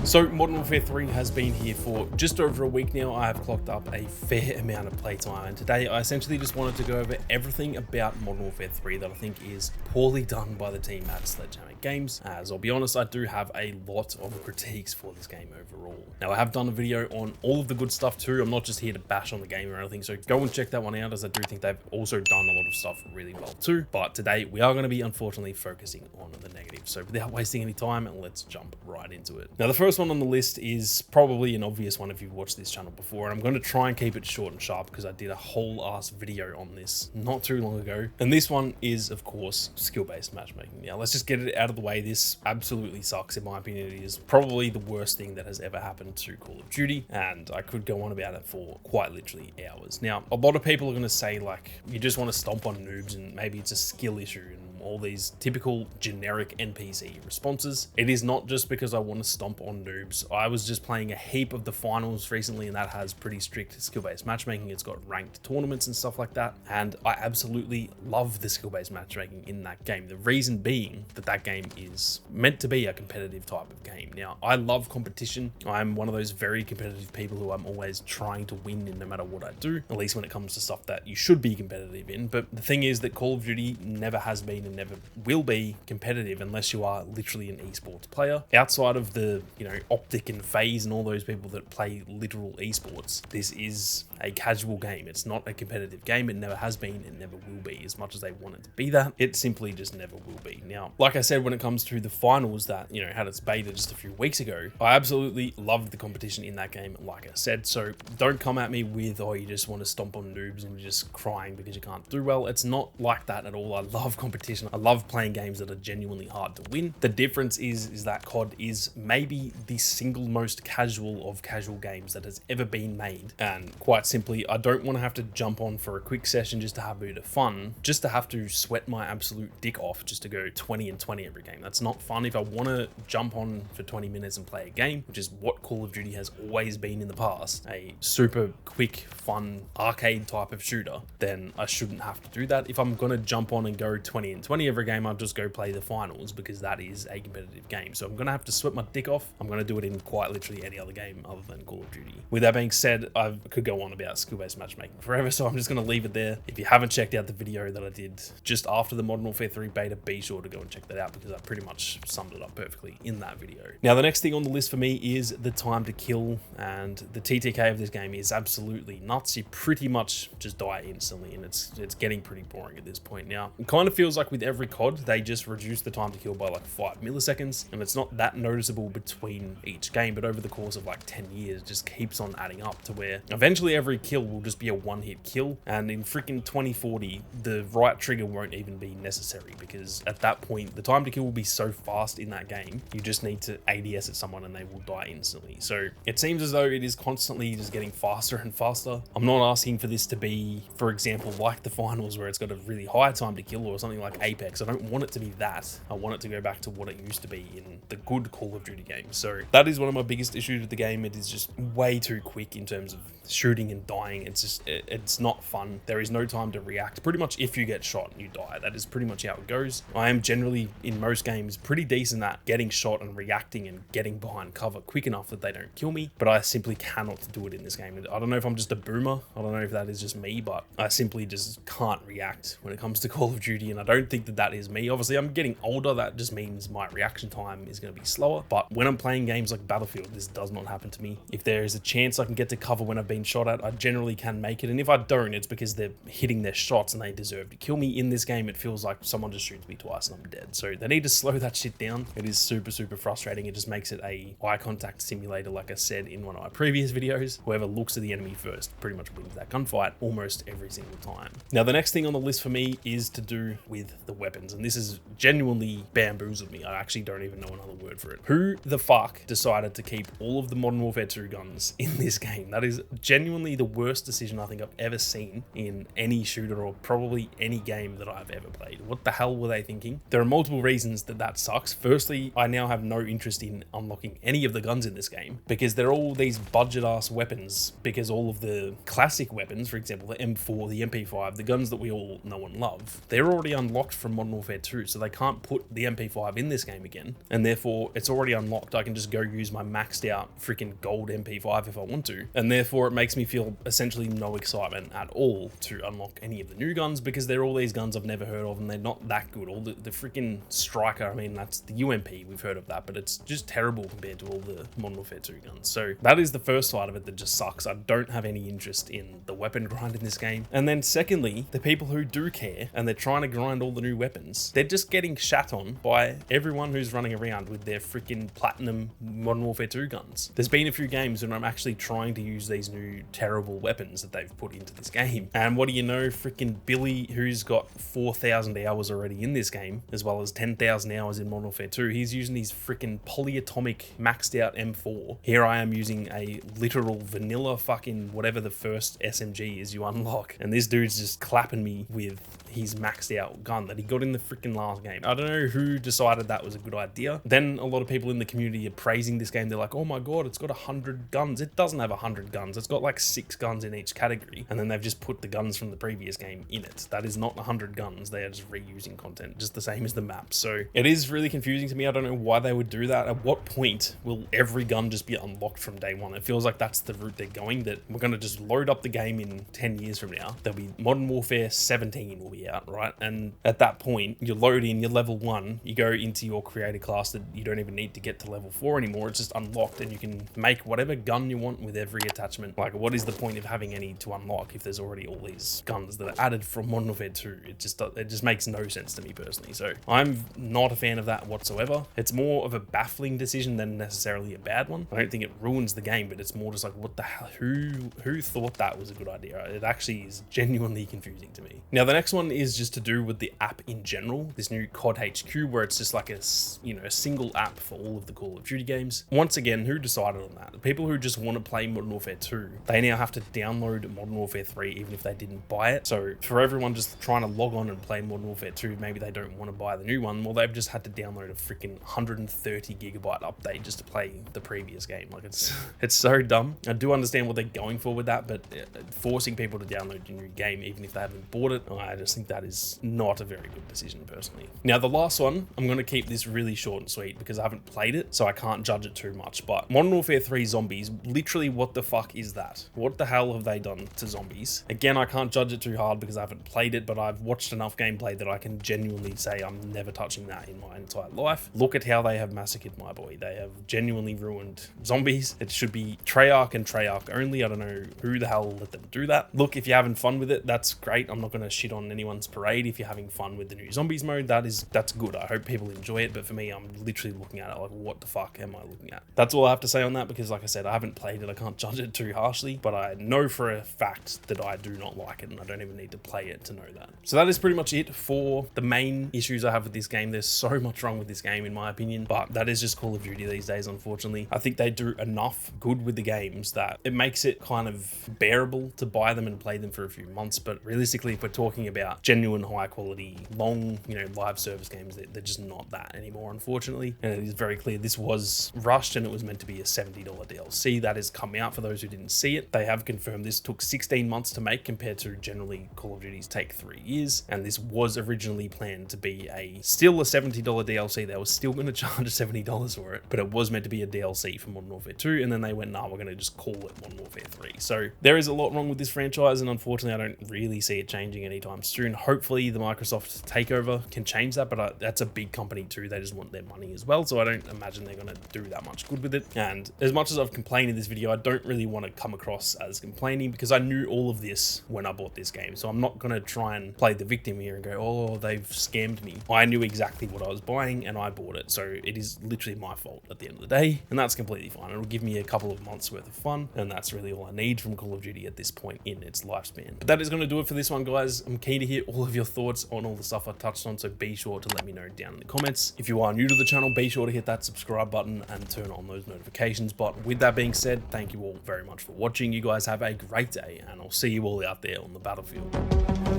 So Modern Warfare 3 has been here for just over a week now. I have clocked up a fair amount of playtime, and today I essentially just wanted to go over everything about Modern Warfare 3 that I think is poorly done by the team at Sledgehammer Games, as I'll be honest, I do have a lot of critiques for this game overall. Now, I have done a video on all of the good stuff too. I'm not just here to bash on the game or anything, so go and check that one out, as I do think they've also done a lot of stuff really well too. But today we are going to be unfortunately focusing on the negatives. So without wasting any time, let's jump right into it. Now, the first one on the list is probably an obvious one if you've watched this channel before, and I'm going to try and keep it short and sharp because I did a whole ass video on this not too long ago. And this one is, of course, skill-based matchmaking. Now, let's just get it out of the way. This absolutely sucks. In my opinion, it is probably the worst thing that has ever happened to Call of Duty, and I could go on about it for quite literally hours. Now, a lot of people are going to say, like, you just want to stomp on noobs and maybe it's a skill issue and all these typical generic NPC responses. It is not just because I want to stomp on noobs. I was just playing a heap of the finals recently, and that has pretty strict skill-based matchmaking. It's got ranked tournaments and stuff like that, and I absolutely love the skill-based matchmaking in that game. The reason being that that game is meant to be a competitive type of game. Now, I love competition. I'm one of those very competitive people who I'm always trying to win in no matter what I do, at least when it comes to stuff that you should be competitive in. But the thing is that Call of Duty never has been and never will be competitive unless you are literally an esports player. Outside of the, Optic and FaZe and all those people that play literal esports, this is a casual game. It's not a competitive game. It never has been. It never will be. As much as they want it to be that, it simply just never will be. Now, like I said, when it comes to the finals that, had its beta just a few weeks ago, I absolutely loved the competition in that game, like I said. So don't come at me with, oh, you just want to stomp on noobs and you're just crying because you can't do well. It's not like that at all. I love competition. I love playing games that are genuinely hard to win. The difference is that COD is maybe the single most casual of casual games that has ever been made. And quite simply, I don't want to have to jump on for a quick session just to have a bit of fun, just to have to sweat my absolute dick off just to go 20 and 20 every game. That's not fun. If I want to jump on for 20 minutes and play a game, which is what Call of Duty has always been in the past, a super quick, fun, arcade type of shooter, then I shouldn't have to do that. If I'm going to jump on and go 20 and 20 every game, I'll just go play the finals because that is a competitive game. So I'm going to have to sweat my dick off. I'm going to do it in quite literally any other game other than Call of Duty. With that being said, I could go on about skill-based matchmaking forever, so I'm just going to leave it there. If you haven't checked out the video that I did just after the Modern Warfare 3 beta, be sure to go and check that out because I pretty much summed it up perfectly in that video. Now, the next thing on the list for me is the time to kill, and the TTK of this game is absolutely nuts. You pretty much just die instantly, and it's getting pretty boring at this point. Now, it kind of feels like with every COD, they just reduce the time to kill by like 5 milliseconds, and it's not that noticeable between each game, but over the course of like 10 years, it just keeps on adding up to where eventually every kill will just be a one-hit kill, and in freaking 2040, the right trigger won't even be necessary because at that point, the time to kill will be so fast in that game, you just need to ADS at someone and they will die instantly. So it seems as though it is constantly just getting faster and faster. I'm not asking for this to be, for example, like the finals where it's got a really high time to kill or something like Apex. I don't want it to be that. I want it to go back to what it used to be in the good Call of Duty games. So that is one of my biggest issues with the game. It is just way too quick in terms of shooting and dying. It's just, it's not fun. There is no time to react. Pretty much if you get shot, you die. That is pretty much how it goes. I am generally, in most games, pretty decent at getting shot and reacting and getting behind cover quick enough that they don't kill me, but I simply cannot do it in this game. I don't know if I'm just a boomer. I don't know if that is just me, but I simply just can't react when it comes to Call of Duty, and I don't think that that is me. Obviously, I'm getting older. That just means my reaction time is going to be slower, but when I'm playing games like Battlefield, this does not happen to me. If there is a chance I can get to cover when I've been shot at, I generally can make it, and if I don't, it's because they're hitting their shots and they deserve to kill me. In this game, it feels like someone just shoots me twice and I'm dead. So they need to slow that shit down. It is super, super frustrating. It just makes it a eye contact simulator, like I said in one of my previous videos. Whoever looks at the enemy first pretty much wins that gunfight almost every single time. Now, the next thing on the list for me is to do with the weapons, and this is genuinely bamboozled me. I actually don't even know another word for it. Who the fuck decided to keep all of the Modern Warfare 2 guns in this game? That is genuinely the worst decision I think I've ever seen in any shooter or probably any game that I've ever played. What the hell were they thinking? There are multiple reasons that sucks. Firstly, I now have no interest in unlocking any of the guns in this game because they're all these budget ass weapons, because all of the classic weapons, for example, the M4, the MP5, the guns that we all know and love, they're already unlocked from Modern Warfare 2, so they can't put the MP5 in this game again, and therefore it's already unlocked. I can just go use my maxed out freaking gold MP5 if I want to, and therefore it makes me feel essentially no excitement at all to unlock any of the new guns, because they're all these guns I've never heard of and they're not that good. All the freaking Striker, I mean, that's the UMP, we've heard of that, but it's just terrible compared to all the Modern Warfare 2 guns. So that is the first side of it that just sucks. I don't have any interest in the weapon grind in this game. And then secondly, the people who do care and they're trying to grind all the new weapons, they're just getting shat on by everyone who's running around with their freaking platinum Modern Warfare 2 guns. There's been a few games when I'm actually trying to use these new terrible weapons that they've put into this game, and what do you know, freaking Billy, who's got 4,000 hours already in this game, as well as 10,000 hours in Modern Warfare 2, he's using his freaking polyatomic maxed out M4. Here I am using a literal vanilla fucking whatever the first SMG is you unlock, and this dude's just clapping me with his maxed out gun that he got in the freaking last game. I don't know who decided that was a good idea. Then a lot of people in the community are praising this game. They're like, oh my god, it's got 100 guns. It doesn't have 100 guns. It's got like 6 guns in each category, and then they've just put the guns from the previous game in it. That is not 100 guns. They are just reusing content, just the same as the map. So it is really confusing to me. I don't know why they would do that. At what point will every gun just be unlocked from day one? It feels like that's the route they're going, that we're going to just load up the game in 10 years from now. There'll be Modern Warfare 17 will be out, right? And at that point, you load in, you're level 1, you go into your creator class that you don't even need to get to level 4 anymore. It's just unlocked, and you can make whatever gun you want with every attachment. Like, what is the point of having any to unlock if there's already all these guns that are added from Modern Warfare 2? It just makes no sense to me personally. So I'm not a fan of that whatsoever. It's more of a baffling decision than necessarily a bad one. I don't think it ruins the game, but it's more just like, what the hell? Who thought that was a good idea? It actually is genuinely confusing to me. Now, the next one is just to do with the app in general. This new COD HQ, where it's just like a single app for all of the Call of Duty games. Once again, who decided on that? The people who just want to play Modern Warfare 2, they now have to download Modern Warfare 3 even if they didn't buy it. So for everyone just trying to log on and play Modern Warfare 2, maybe they don't want to buy the new one, well, they've just had to download a freaking 130 gigabyte update just to play the previous game. Like, it's so dumb. I do understand what they're going for with that, but forcing people to download a new game even if they haven't bought it, I just think that is not a very good decision personally. Now, the last one, I'm going to keep this really short and sweet because I haven't played it, so I can't judge it too much, but Modern Warfare 3 Zombies, literally what the fuck is that? What the hell have they done to zombies? Again, I can't judge it too hard because I haven't played it, but I've watched enough gameplay that I can genuinely say I'm never touching that in my entire life. Look at how they have massacred my boy. They have genuinely ruined zombies. It should be Treyarch and Treyarch only. I don't know who the hell let them do that. Look, if you're having fun with it, that's great. I'm not going to shit on anyone's parade. If you're having fun with the new zombies mode, that's good. I hope people enjoy it, but for me, I'm literally looking at it like, what the fuck am I looking at? That's all I have to say on that, because like I said, I haven't played it. I can't judge it too harshly, but I know for a fact that I do not like it, and I don't even need to play it to know that. So that is pretty much it for the main issues I have with this game. There's so much wrong with this game in my opinion, but that is just Call of Duty these days, unfortunately. I think they do enough good with the games that it makes it kind of bearable to buy them and play them for a few months, but realistically, if we're talking about genuine high quality, long, live service games, they're just not that anymore, unfortunately. And it is very clear this was rushed and it was meant to be a $70 DLC. That has come out for those who didn't see it. They have confirmed this took 16 months to make compared to generally Call of Duty's take 3 years. And this was originally planned to be still a $70 DLC. They were still going to charge $70 for it, but it was meant to be a DLC for Modern Warfare 2. And then they went, nah, we're going to just call it Modern Warfare 3. So there is a lot wrong with this franchise. And unfortunately, I don't really see it changing anytime soon. Hopefully the Microsoft takeover can change that, but that's a big company too. They just want their money as well. So I don't imagine they're going to do that much good with it. And as much as I've complained in this video, I don't really want to come across as complaining because I knew all of this when I bought this game. So I'm not going to try and play the victim here and go, oh, they've scammed me. I knew exactly what I was buying and I bought it. So it is literally my fault at the end of the day. And that's completely fine. It'll give me a couple of months worth of fun. And that's really all I need from Call of Duty at this point in its lifespan. But that is going to do it for this one, guys. I'm keen to hear all of your thoughts on all the stuff I touched on. So be sure to let me know down in the comments. If you are new to the channel, be sure to hit that subscribe button and turn on those notifications. But with that being said, thank you all very much for watching. You guys have a great day and I'll see you all out there on the battlefield.